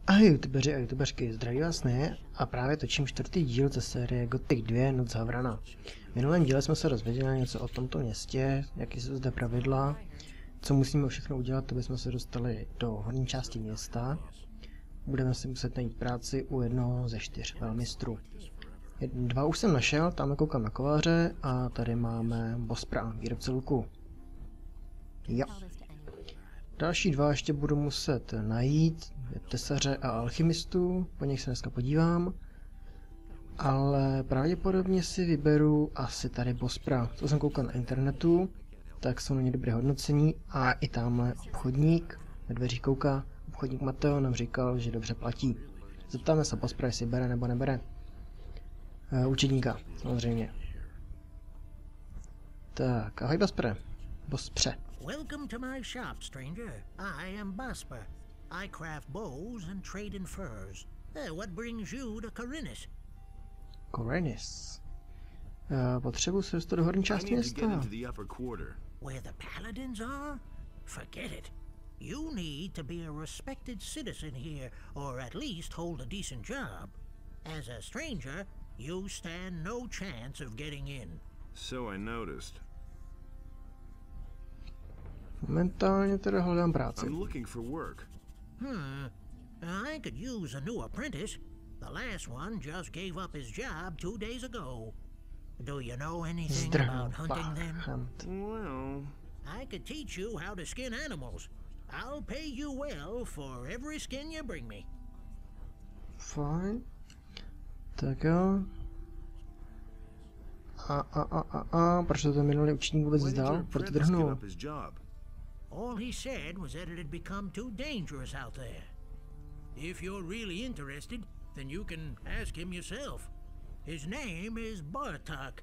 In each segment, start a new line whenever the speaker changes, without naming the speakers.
Ahoj youtubeři a youtuberky, zdraví vás Neye a právě točím čtvrtý díl ze série Gothic 2 Noc Havrana. V minulém díle jsme se dozvěděli něco o tomto městě, jaký jsou zde pravidla, co musíme všechno udělat, aby jsme se dostali do horní části města. Budeme si muset najít práci u jednoho ze 4 velmistrů. 2 už jsem našel, tam koukám na kováře a tady máme bospra, výrobce luku. Jo. Další 2 ještě budu muset najít, tesaře a alchymistů, po nich se dneska podívám. Ale pravděpodobně si vyberu asi tady bospra. Co jsem koukal na internetu, tak jsou na ně dobré hodnocení a i tamhle obchodník, ve dveřích kouká, obchodník Mateo nám říkal, že dobře platí. Zeptáme se bospra, jestli bere nebo nebere. Učedníka, samozřejmě. Tak, ahoj bospre. Bospře.
Welcome to my shop, stranger. I am Basper. I craft bows and trade in furs. What brings you to Corinus?
Corinus. Potřebuji se dostat do horní části města.
Where the paladins are? Forget it. You need to be a respected citizen here, or at least hold a decent job. As a stranger, you stand no chance of getting in.
So I noticed.
Momentálně teda hledám práci.
I'm looking for work.
I could use a new apprentice. The last one just gave up his job 2 days ago. Do you know anything about hunting then?
Well,
I could teach you how to skin animals. I'll pay you well for every skin you bring me.
Fajn. Tak jo. Proč to ten minulý učení vůbec vzdal? Proč drhnul?
All he said was that it had become too dangerous out there. If you're really interested, then you can ask him yourself. His name is Bartok.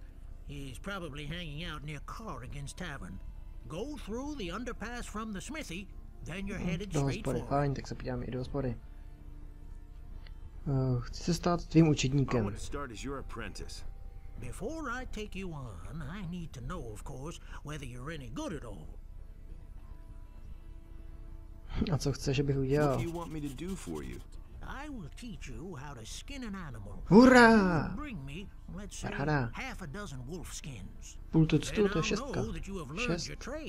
He's probably hanging out near Corrigan's Tavern. Go through the underpass from the smithy, then you're headed straight forward.
Fajn, tak se podíváme i do hospody. Chci se stát tvým učedníkem.
Before I take you on, I need to know, of course, whether you're any good at all.
A co chceš, abych udělal?
I will teach you how to skin an animal.
Hurá!
Bring me, let's say,
Paráda.
half a dozen wolf skins.
Půl tuctu, to je 6.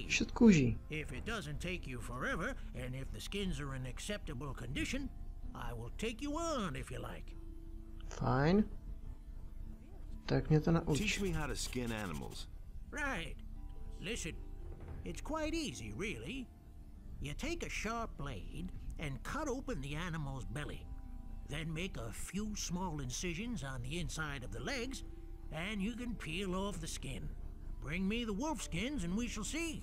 6 kůží.
If it doesn't take you forever, and if the skins are in acceptable condition, I will take you on if you like.
Fajn. Tak mě to nauč.
Teach me how to skin animals.
Right. Listen, it's quite easy, really. You take a sharp blade and cut open the animal's belly. Then make a few small incisions on the inside of the legs, and you can peel off the skin. Bring me the wolf skins and we shall see.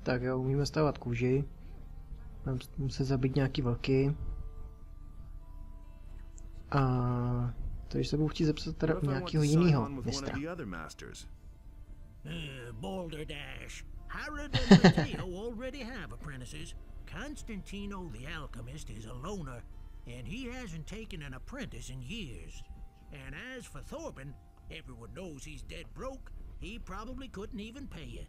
Tak jo, umíme stávat kůži. Musím zabít nějaký vlky. A takže se budu chtít zeptat teda u nějakého jiného mistra.
Boulder Dash. Harrod and Mateo already have apprentices. Constantino the alchemist is a loner, and he hasn't taken an apprentice in years. And as for Thorben, everyone knows he's dead broke. He probably couldn't even pay you.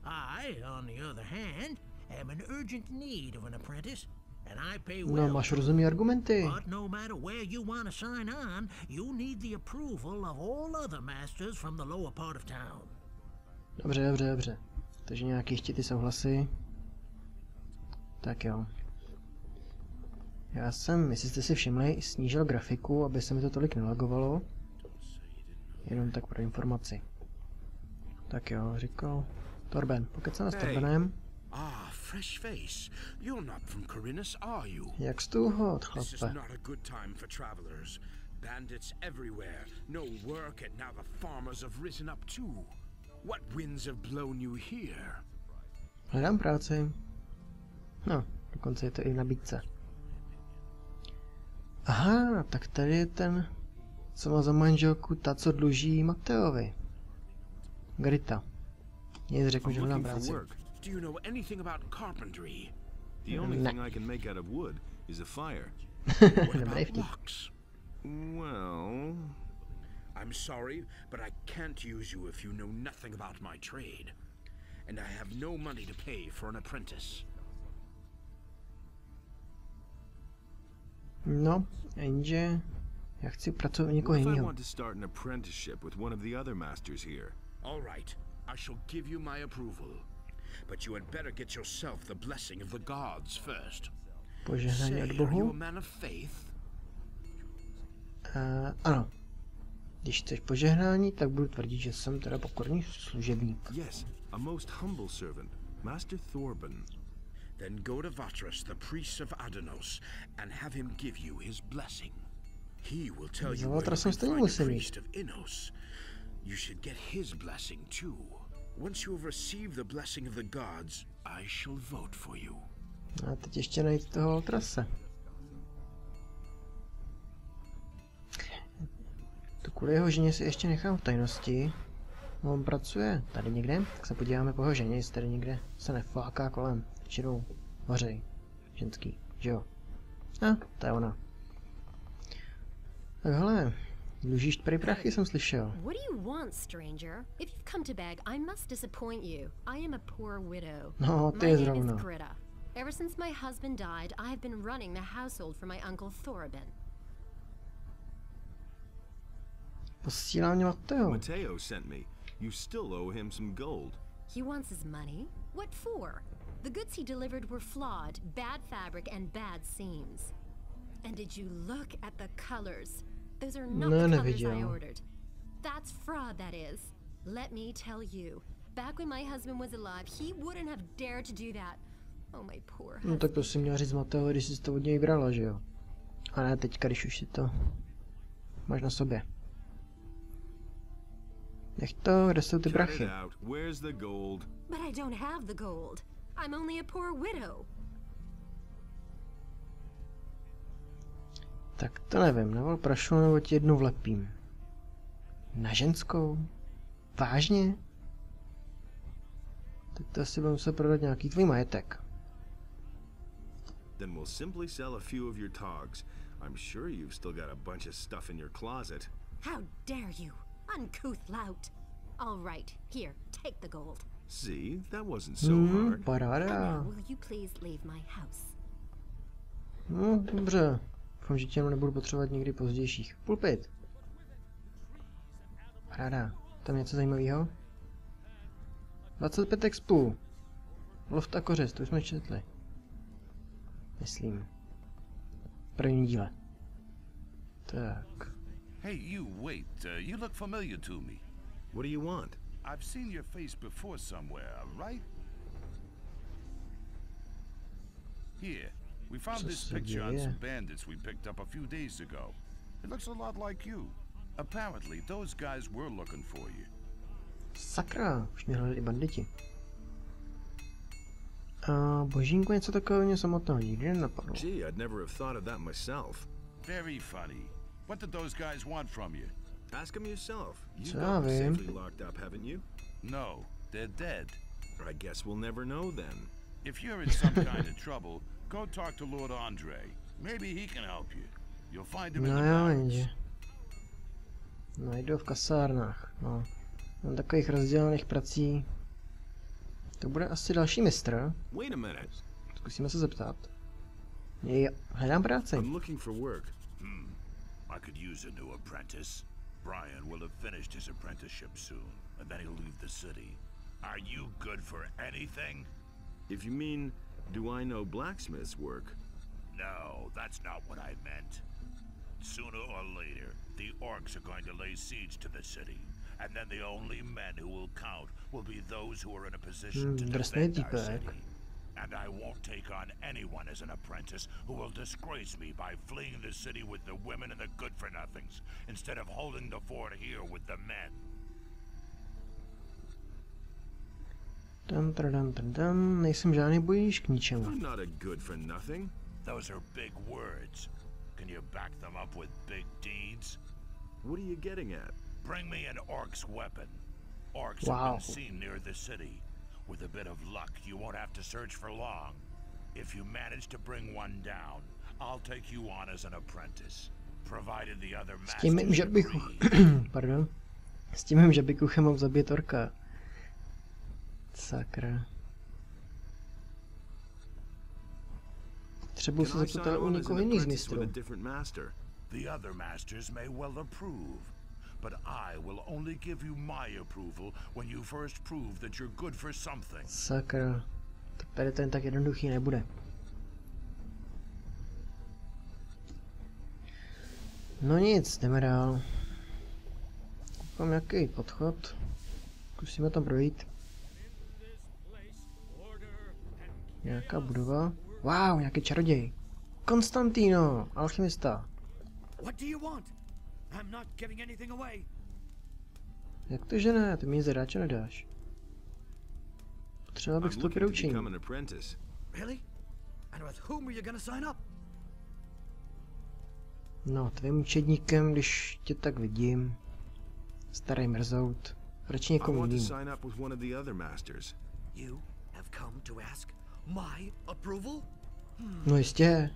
I, on the other hand, am in urgent need of an apprentice, and I pay well.
No, máš rozumný argumenty.
But no matter where you want to sign on, you need the approval of all other masters from the lower part of town.
Dobře. Takže nějaký chtít souhlasy. Tak jo. Já jsem, jestli jste si všimli, snížil grafiku, aby se mi to tolik nelagovalo. Jenom tak pro informaci. Tak jo, říkal Torben. Pokud se s Torbenem.
Fresh face. You're not from Corinus, are you?
Jak jsi tu hod,
This is
chlape?
not a good time for travelers. Bandits everywhere. No work, and now the farmers have risen up too. What winds have blown you here?
Hledám práci. No, dokonce je to i v nabídce. Aha, tak tady je ten, co má za manželku ta, co dluží Mateovi. Grita. Nic řeknu, že hledám práci.
Do you know anything about carpentry?
The only thing I can make out of wood is a fire.
What about locks?
Well,
I'm sorry, but I can't use you if you know nothing about my trade. And I have no money to pay for an apprentice.
No, jenže já chci pracovat u někoho
What if I
jiného.
want to start an apprenticeship with one of the other masters here?
All right, I shall give you my approval. But you had better get yourself the blessing of the gods first.
Požehnání
Say,
od
are you a
Bohu.
man of faith?
Ano. Když chceš požehnání, tak budu tvrdit, že jsem teda pokorný služebník.
Yes, a most humble servant, Master Thorben.
Then go to Vatras, the priest of Adanos, and have him give you his blessing. He will tell you where you can find the priest of Innos. You should get his blessing too. Once you have received the blessing of the gods, I shall vote for you.
A teď ještě najít toho Vatrase. To kvůli jeho ženě si ještě nechám v tajnosti. On pracuje tady někde, tak se podíváme po jeho ženě, jestli tady někde se nefláká kolem. Většinou hořej. Ženský, že jo? To je ona. Tak hele, dlužíš prý prachy, jsem slyšel.
What do you want, stranger? If you've come to beg, I must disappoint you. I am a poor widow.
No, ty
My
je
name is
zrovna.
Greta. Ever since my husband died, I have been running the household for my uncle Thorben.
Posílá mě Mateo.
Mateo sent me. You still owe him some gold.
He wants his money? What for? The goods he delivered were flawed, bad fabric and bad seams. And did you look at the colors? Those are not the colors I ordered. That's fraud, that is. Let me tell you. Back when my husband was alive, he wouldn't have dared to do that. Oh, my poor husband.
No tak to si měla říct Mateo, když jsi to od něj brala, že jo? A ne teďka, když už si to máš na sobě. Nech to, kde jsou ty prachy?
Where's the gold?
But I don't have the gold. I'm only a poor widow.
Tak to nevím, navol prašlu nebo ti jednu vlepím. Na ženskou? Vážně? Tak to asi budu muset prodat nějaký tvůj majetek.
Then we'll simply sell a few of your togs. I'm sure you've still got a bunch of stuff in your closet.
How dare you, uncouth lout. All right, here, take the gold.
See, that wasn't so hard.
Paráda.
Now, will you please leave my house?
No, dobře. Doufám, že tě nebudu potřebovat nikdy pozdějších. Pulpit. Paráda. Tam něco zajímavého? 25 expů. Loft a kořist, to už jsme četli. Myslím. První díle. Tak.
Hey, you, wait. You look familiar to me.
What do you want?
I've seen your face before somewhere, right? Here, we found this picture on some bandits we picked up a few days ago. It looks a lot like you. Apparently, those guys were looking for you.
Sakra, už mě hledali i banditi. A božínku, něco takového mě samotného nikdy nenapadlo.
Gee, I'd never have thought of that myself.
Very funny. What did those guys want from you?
Ask him yourself. You
Co
got
já
them
vím?
safely locked up, haven't you?
No, they're dead.
I guess we'll never know then.
If you're in some kind of trouble, go talk to Lord Andre. Maybe he can help you. You'll find him in
No
the
jo,
barracks.
jenže. Najdu v kasárnách, no. Mám takových rozdělených prací. To bude asi další mistr.
Wait a minute.
Zkusíme se zeptat. Jo, hledám práci.
I'm looking for work.
I could use a new apprentice. Brian will have finished his apprenticeship soon, and then he'll leave the city. Are you good for anything?
If you mean, do I know blacksmith's work?
No, that's not what I meant. Sooner or later, the orcs are going to lay siege to the city, and then the only men who will count will be those who are in a position to defend our city. And I won't take on anyone as an apprentice who will disgrace me by fleeing the city with the women and the good-for-nothings, instead of holding the fort here with the men.
Nejsem žádný bojíš k ničemu.
I'm not a good for nothing.
Those are big words. Can you back them up with big deeds?
What are you getting at?
Bring me an orc's weapon. Orcs have been seen near the city. With a bit of luck, you won't have to search for long. If you manage to bring one down, I'll take you on as an apprentice, provided the other masters agree.
Pardon. S tím mým žabikuchem mám zabít orka. Sakra. Potřebuji se zeptat ale u někoho jiných z mistrů.
The other masters may well approve, but I will only give you my approval when you first prove that you're good for something.
Sakra, tady to jen tak jednoduchý nebude. No nic, jdeme dál. Mám nějaký podchod. Zkusíme tam projít. Nějaká budova. Wow, nějaký čaroděj. Konstantino, alchymista. Jak to, že ne? Ty mi nic zadáče nedáš. Potřeba bych vstoupit do učení. No, tvým učedníkem, když tě tak vidím. Starý mrzout. Proč někomu jiným? No jistě.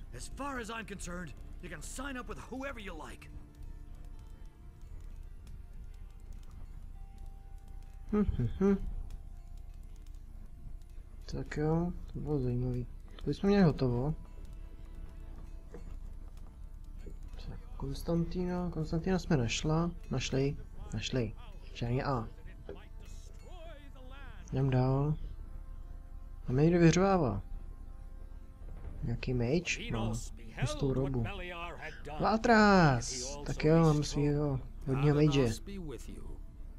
Tak jo, to bylo zajímavý. To bychom měli hotovo. Konstantina jsme našli. Žádný A. Jdem dál. Máme někdo vyřvává. Nějaký mage? No, hustou robu. Valtras! Tak jo, mám svýho hodního mage.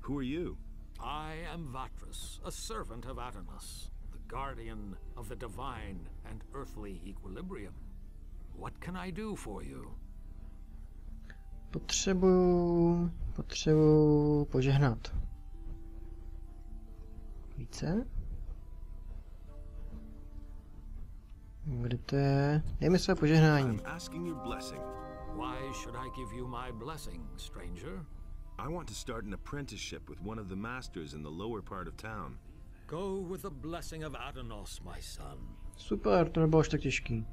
Who are you?
I am Vatras, a servant of Adanos, the guardian of the divine and earthly equilibrium. What can I do for you?
Potřebuju požehnat. Více? Kde to je? Dej mi své požehnání.
Why should I give you my blessing, stranger?
I want to start an apprenticeship with one of the masters in the lower part of town.
Go with the blessing of Adanos, my son.
Super, to nebylo až tak těžký.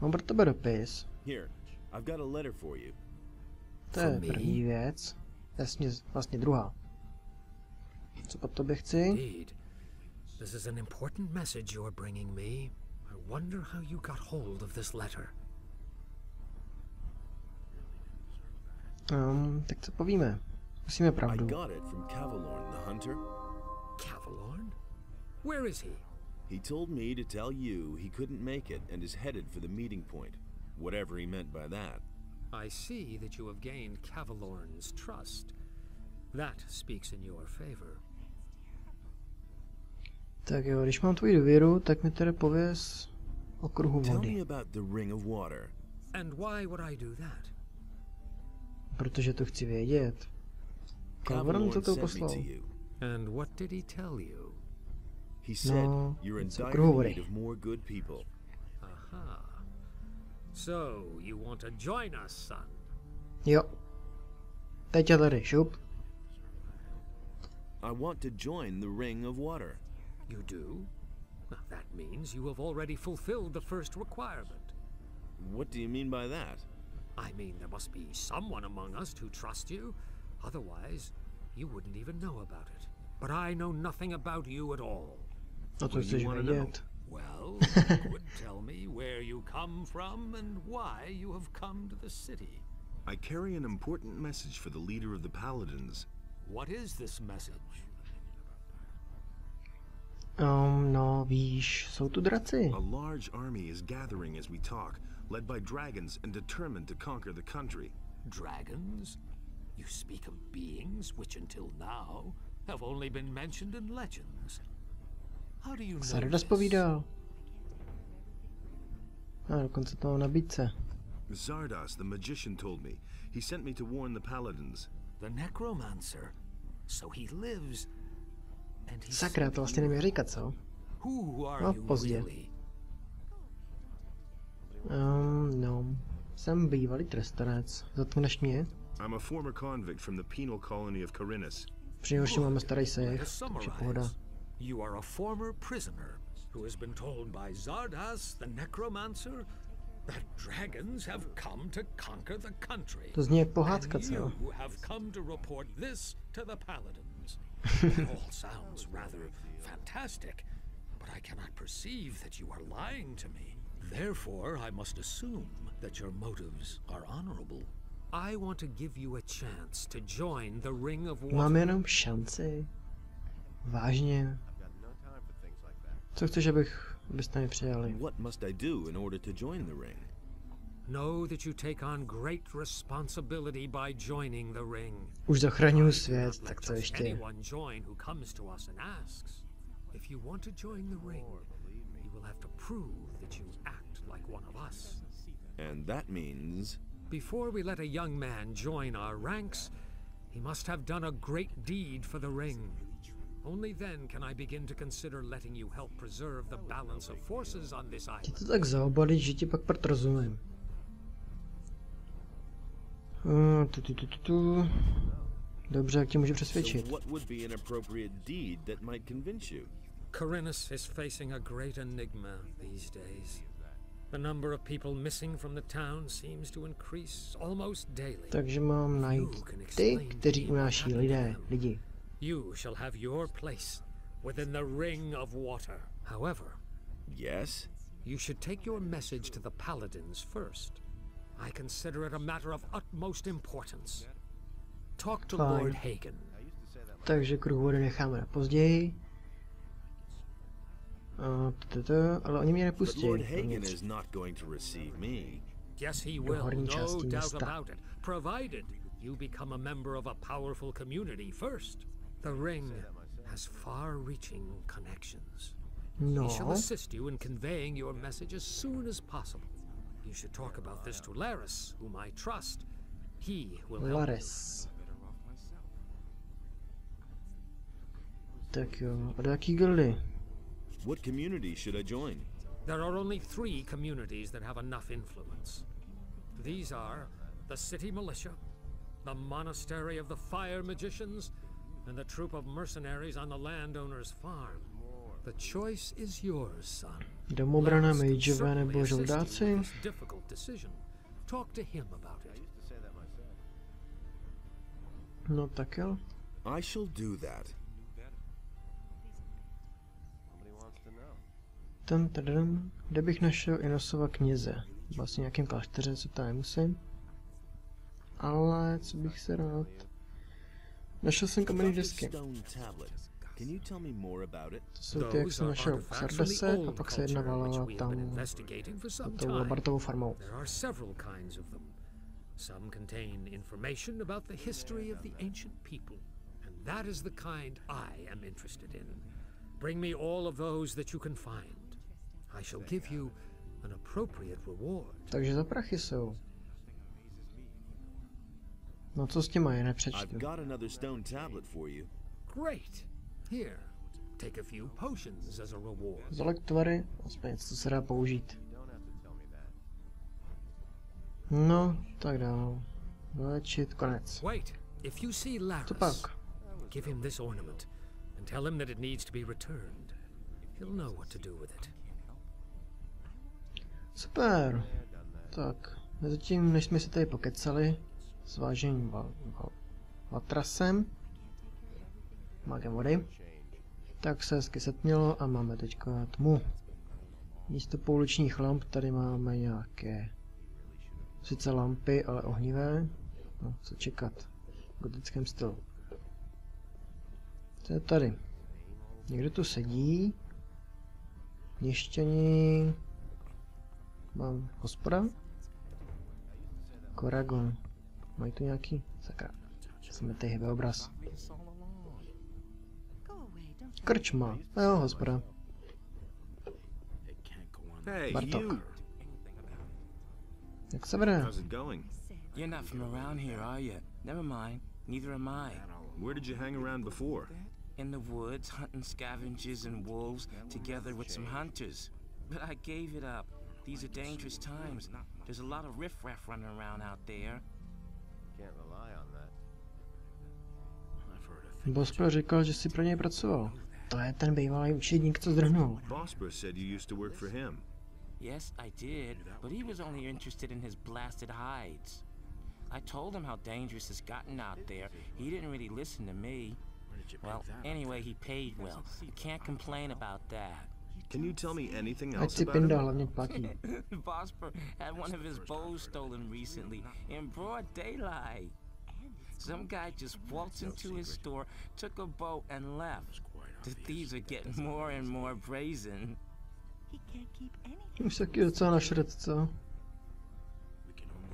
Mám pro tebe dopis.
Here, I've got a letter for you.
To je první věc. Jasně, vlastně druhá. Co po tobě chci?
This is an important message you're bringing me. I wonder how you got hold of this letter.
Tak co povíme? Musíme pravdu.
I got it from Cavalorn, the hunter.
Cavalorn? Where is he?
He told me to tell you he couldn't make it and is headed for the meeting point. Whatever he meant by that.
I see that you have gained Cavalorn's trust. That speaks in your favor.
Tak jo, když mám tvoji důvěru, tak mi tedy pověz o kruhu vody.
Tell me about the ring of water.
And why would I do that?
Protože to chci vědět. Cavalorn to poslal.
And what did he tell you?
He said you're in dire need of more good people.
Aha. So you want to join us, son?
Jo. Teď je tady, šup.
I want to join the ring of water.
You do? That means you have already fulfilled the first requirement.
What do you mean by that?
I mean, there must be someone among us to trust you. Otherwise, you wouldn't even know about it. But I know nothing about you at all.
No to chceš vědět.
Well, you could tell me where you come from and why you have come to the city.
I carry an important message for the leader of the Paladins.
What is this message?
No, víš, jsou tu draci.
A large army is gathering as we talk, led by dragons and determined to conquer the country.
Dragons? You speak of beings which until now have only been mentioned in legends. How do you know
Sardas povídal. A dokonce to mám nabídce.
Zardas, the magician, told me. He sent me to warn the Paladins.
The necromancer. So he lives. And he
Sakra, to vlastně neměl říkat, co? No, pozdě. No. Jsem bývalý trestanec. Zatkneš mě?
I'm a former convict from the penal colony of Carinus.
Přinejmenším máme starý sejch, takže pohoda.
You are a former prisoner who has been told by Zardas, the necromancer, that dragons have come to conquer the country.
To zní jak pohádka, co?
You have come to report this to the Paladins. It all sounds rather fantastic, but I cannot perceive that you are lying to me. Therefore, I must assume that your motives are honorable. I want to give you a chance to join the Ring of Water.
Mám jenom šanci. Vážně. Co chceš, abyste mi přijali?
What must I do in order to join the ring?
Know that you take on great responsibility by joining the ring.
Už zachraňuji svět, tak co ještě?
Anyone join who comes to us and asks. If you want to join the ring, you will have to prove that you act like one of us.
And that means...
Before we let a young man join our ranks, he must have done a great deed for the ring. Only then can I begin to consider letting you help preserve the balance of forces on this island.
Ti to tak zaobalí, že ti pak prd rozumím. Dobře, jak tě můžu přesvědčit?
Corinus is facing a great enigma these days. The number of people missing from the town seems to increase almost daily.
Takže mám najít ty, kteří unáší lidi.
You shall have your place within the Ring of Water. However,
yes,
you should take your message to the paladins first. I consider it a matter of utmost importance. Talk to Lord Hagen.
Takže kruh vody necháme na později. Ale oni mě nepustí.
Yes, he will. No doubt about it. Provided you become a member of a powerful community first. The ring has far-reaching connections.
No.
He shall assist you in conveying your message as soon as possible. You should talk about this to Laris, whom I trust. He will help
Laris. Tak jo, a do jaký gildy?
What community should I join?
There are only 3 communities that have enough influence. These are the City Militia, the Monastery of the Fire Magicians, and the troop of mercenaries on the landowner's farm. The choice is yours, son.
Domobrana, mageové nebo žoldáci?
Difficult decision. Talk to him about it.
No tak jo.
I shall do that.
Kde bych našel Inosova kněze? Vlastně nějakým klášteře, co tam nemusím. Ale co bych se rád... Našel jsem kamenné desky. To jsou ty, jak jsem našel v Sardase, a pak se jedna valila tam tou labartovou farmou.
Some contain information about the history of the ancient people, and that is the kind I am interested in. Bring me all of those that you can find. I shall give you an appropriate reward.
Takže za prachy jsou. No co s tím je, nepřečtu.
Great. Here, take a few potions as a reward.
Za lektvary, aspoň něco, co se dá použít. No, tak dál. Léčit, konec.
Wait, if you see Laris,
co pak?
Give him this ornament and tell him that it needs to be returned. He'll know what to do with it.
Super. Tak, mezitím, než jsme se tady pokecali s váženým Vatrasem, magem vody, tak se hezky setmělo a máme teďka tmu. Místo pouličních lamp tady máme nějaké, sice lampy, ale ohnivé. No, co čekat v gotickém stylu. Co je tady? Někdo tu sedí. Měšťani. Mám hospoda. Koragon. Mají tu nějaký? Sakra. Jsme tady hýbe obraz. Krčma. Jo, hospoda. Bartok. Jak se vede?
You're not from around here, are you? Never mind. Neither am I.
Where did you hang around before?
In the woods, hunting scavengers and wolves, together with some hunters. But I gave it up. These are dangerous times. There's a lot of riffraff running around out there.
Can't rely on that.
Bosper říkal, že si pro něj pracoval. To je ten bývalý učedník, co zdrhnul.
Bosper said you used to work for him.
Yes, I did, but he was only interested in his blasted hides. I told him how dangerous it's gotten out there. He didn't really listen to me. Well, anyway, he paid well. You can't complain about that.
Can you tell me anything
Ať
else
si
about
Pinda
him?
hlavně platí.
Vosper had one of his bows stolen recently in broad daylight. Some guy just waltzed into his store, took a bow, and left. The thieves are getting more and more brazen.
Už taky docela našret, co?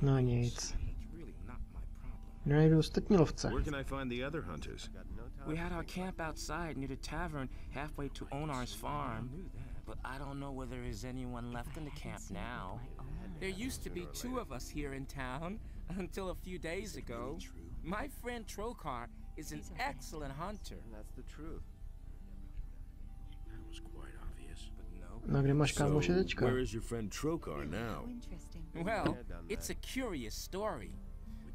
No nic. Najdu ostatní lovce.
Where can I find the other hunters?
We had our camp outside near the tavern halfway to Onar's farm, but I don't know whether there's anyone left in the camp now. There used to be 2 of us here in town until a few days ago. My friend Trokar is an excellent hunter. That's the truth.
That was quite obvious.
No, kde máš kámoše teďka?
Where is your friend Trokar now?
Well, it's a curious story.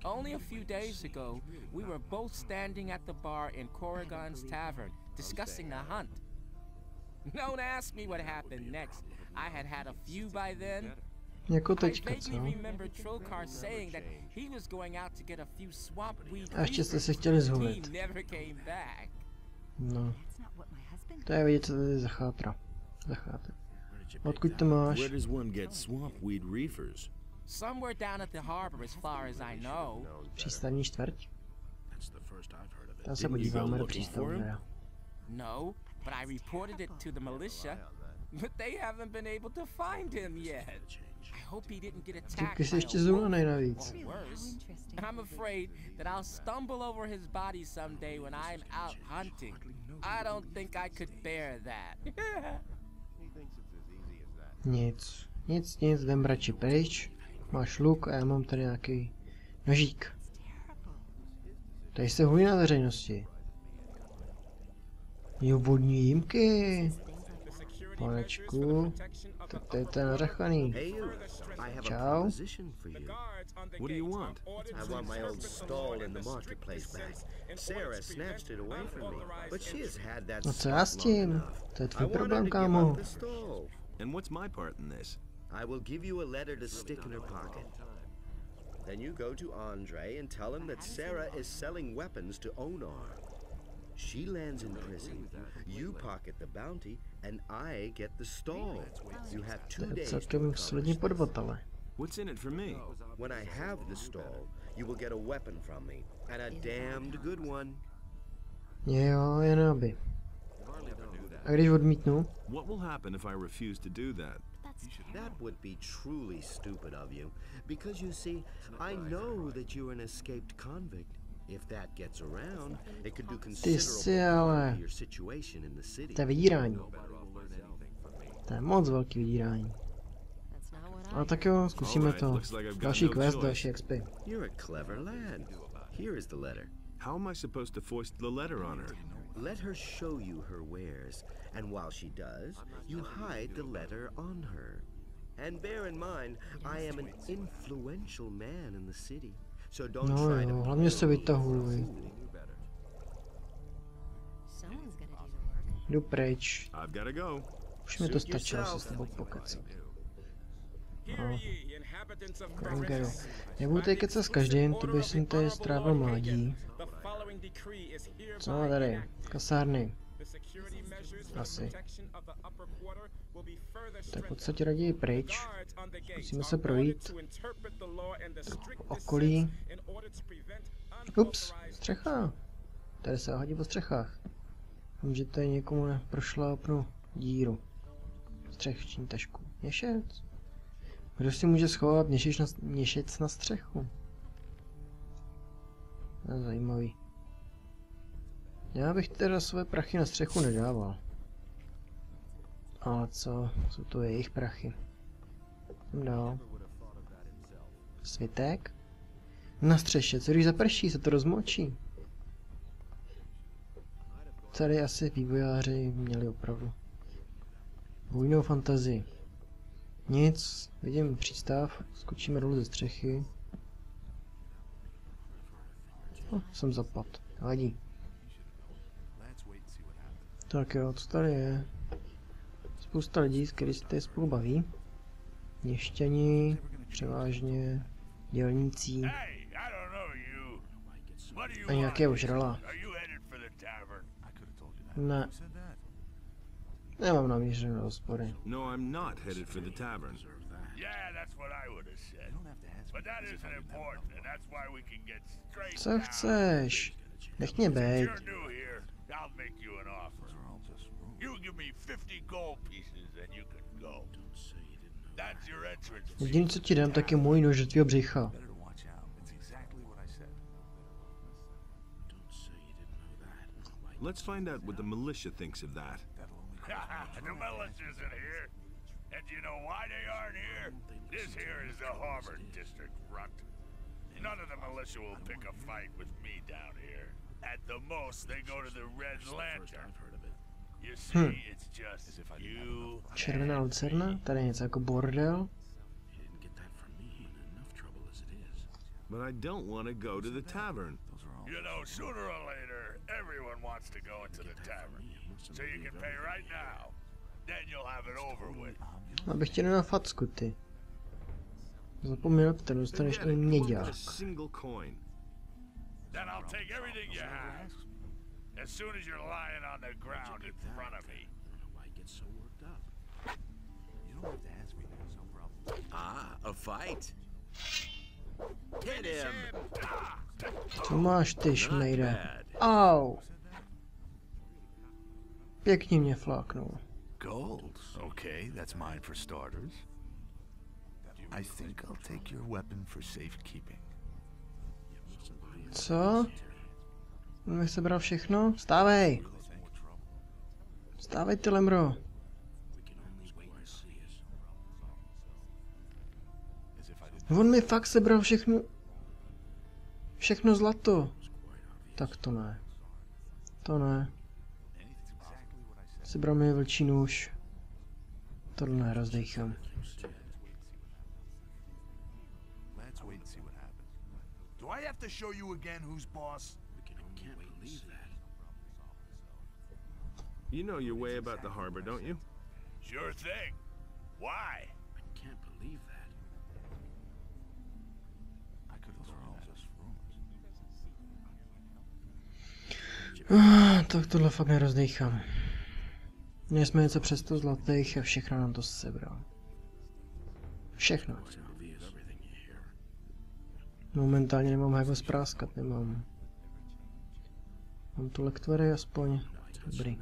Only a few days ago, we were both standing at the bar in Corrigan's tavern, discussing the hunt. Don't ask me what happened next. I had had a few by then.
Jako teďka,
I
co?
vaguely remember Trokar saying that he was going out to get a few swamp weed
A ještě jste se
reefers.
chtěli
He
zhulit.
never came back.
No. To je vidět, co tady zachátra. Odkud to máš?
Where does one get swamp weed reefers?
Somewhere down at the harbor as far as I know.
Přístavní čtvrť?
That's the first I've heard of it.
Tam se podíváme do přístavu teda.
No, but I reported it to the militia, but they haven't been able to find him yet. I hope he didn't get attacked
Ty jsi
by
ještě
a
zúlenej
wolf
navíc.
or worse. I'm afraid that I'll stumble over his body someday when I'm out hunting. I don't think I could bear that.
Nic, jdem radši pryč. Máš luk a já mám tady nějaký nožík. Tady se hulí na veřejnosti. Jo, vodní jímky. Panečku, to je ten nařachaný. Čau.
What do you want?
I want my old stall in the marketplace back. Sarah snatched it away from me, but she has had that
No co já s tím? To je tvůj problém, kámo.
And what's my part in this?
I will give you a letter to stick in her pocket. Then you go to Andre and tell him that Sarah is selling weapons to Onar. She lands in prison, you pocket the bounty, and I get the stall. You have 2
To je
days to
celkem solidní podvatele.
What's in it for me?
When I have the stall, you will get a weapon from me, and a damned good one.
Jo, jen aby. A když odmítnu?
What will happen if I refuse to do that?
That would be truly stupid of you, because you see, I know that you're an escaped convict. If that gets around, it could do considerable to your situation in the city.
To je vydírání. To je moc velký vydírání. Ale tak jo, zkusíme to. Další quest, další XP.
You're a clever lad. Here is the letter.
How am I supposed to foist the letter on her?
Let her show you her wares, and while she does, you hide the letter on her. And bear in mind, I am an influential man in the city, so don't try to...
hlavně se vytahuj. Jdu pryč.
I've got to go.
Už mi to stačilo se s tebou pokecat. No. Grangeru. Nebudu tady kecat s každým, to bych jsem tady strávil mládí. Co má tady? Kasárny. Asi. Tak v podstatě raději pryč. Musíme se projít po okolí. Ups, střecha. Tady se hodí po střechách. Vím, že tady někomu prošlápnu díru. Střešní tašku. Měšec. Kdo si může schovat měšec na střechu? To je zajímavý. Já bych teda své prachy na střechu nedával. Ale co? Jsou to jejich prachy. Jdem dál. Svitek? Na střeše, co když zaprší, se to rozmočí. Tady asi vývojáři měli opravdu bujnou fantazii. Nic, vidím přístav, skočíme dolů ze střechy. Jsem zapad, vadí. Tak jo, co tady je? Spousta lidí, s kterými se tady spolu baví. Měšťani, převážně dělnící. A nějaké ožrala. Ne. Nemám namířené hospody.
No, I'm not headed for the tavern.
Yeah, that's what I would have said. But that isn't important, and that's why we can get straight
Co chceš? Nech mě bejt.
You're new here. I'll make you an offer. You give me 50 gold pieces and you can go. That's your entrance.
Jediný, co ti dám, tak je můj nož do tvýho břicha.
Let's find out what the militia thinks of that.
The militia isn't here. And you know why they aren't here? This here is the harbor district, runt. None of the militia will pick a fight with me down here. At the most, they go to the Red Lantern. You see, it's just you.
Červená lucerna? Tady je něco jako bordel.
But I don't want to go to the tavern.
You know, sooner or later, everyone wants to go into the tavern. So you can pay right now. Then you'll have it over with.
Abych tě na facku, ty. Zapomněl, ty dostaneš ani měďák.
Then I'll take everything you have. As soon as you're lying on the ground in front of me.
Ah, a fight. Hit him.
Co máš ty, šmejde? Au! Pěkně mě fláknul.
Gold. Okay, that's mine for starters. I think I'll take your weapon for safekeeping.
Co? On mi sebral všechno? Vstávej! Vstávej, ty lemro! On mi fakt sebral všechno... Všechno zlato. Tak to ne. To ne. Sebral mi vlčí nůž. Tohle ne, rozdejchám.
Do I have to show you again who's boss?
You know your way about the harbor, don't you?
Sure thing. Why?
I can't believe that.
Tak tohle fakt nerozdejchám. Měli jsme něco přes 100 zlatých a všechno nám to sebral. Všechno. Momentálně nemám jak ho spráskat, nemám. Mám tu lektvory aspoň. Dobrý.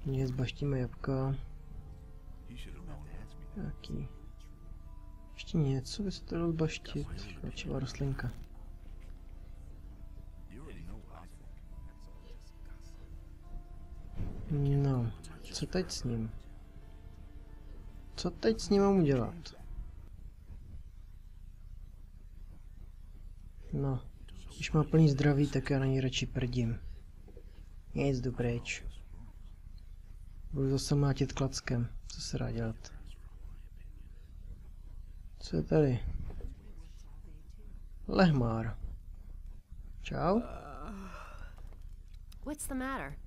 Mě zbaštíme jabka. Jaký? Ještě něco by se to dalo zbaštit. Radšivá rostlinka. No, co teď s ním? Co teď s ním mám udělat? No, když má plný zdraví, tak já na něj radši prdím. Nic, jdu pryč. Budu zase mlátit klackem. Co se dá dělat? Co je tady? Lehmár. Čau.
What's the matter?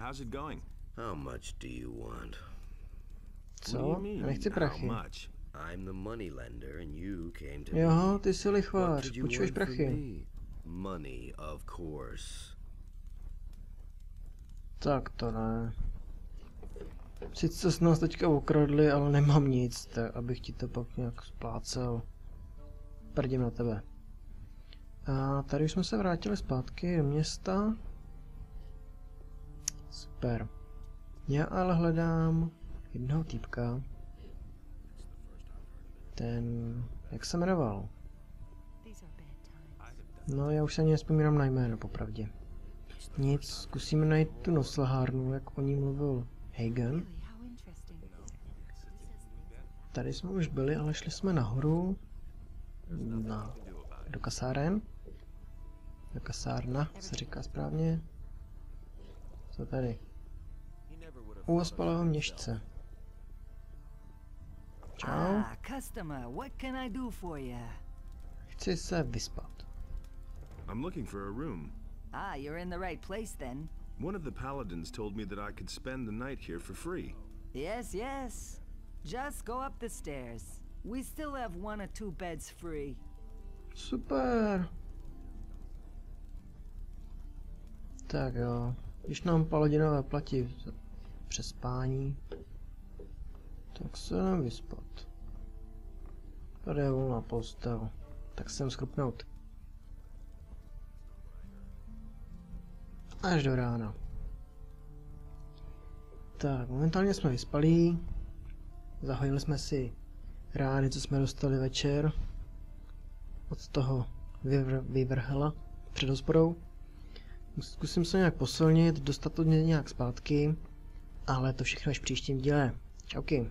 How's it going?
How much do you want?
Co? Já nechci prachy.
I'm the money lender and you came to me.
Jo, ty jsi lichvář, půjčuješ prachy.
Money, of course.
Tak to ne. Sice se nás teďka okradli, ale nemám nic, tak abych ti to pak nějak splácel. Prdím na tebe. A tady už jsme se vrátili zpátky do města. Super. Já ale hledám jednoho týpka. Ten... jak se jmenoval? No, já už se ani nespomínám na jméno, popravdě. Nic, zkusíme najít tu noslahárnu, jak o ní mluvil Hagen. Tady jsme už byli, ale šli jsme nahoru. Do kasáren. Do kasárna, se říká správně. Co tady? U ospalého měšce. Čau. Chci se vyspat.
I'm looking for a room.
Ah, you're in the right place then.
One of the paladins told me that I could spend the night here for free.
Yes, yes. Just go up the stairs. We still have 1 or 2 beds free.
Super. Tak jo, když nám paladinové platí přes spání, tak se jdem vyspat. Tady je volná postel, tak jsem schrupnout. Až do rána. Tak, momentálně jsme vyspalí. Zahojili jsme si rány, co jsme dostali večer. Od toho vyvrhla před hospodou. Zkusím se nějak posilnit, dostat to nějak zpátky. Ale to všechno až v příštím díle. Čauky.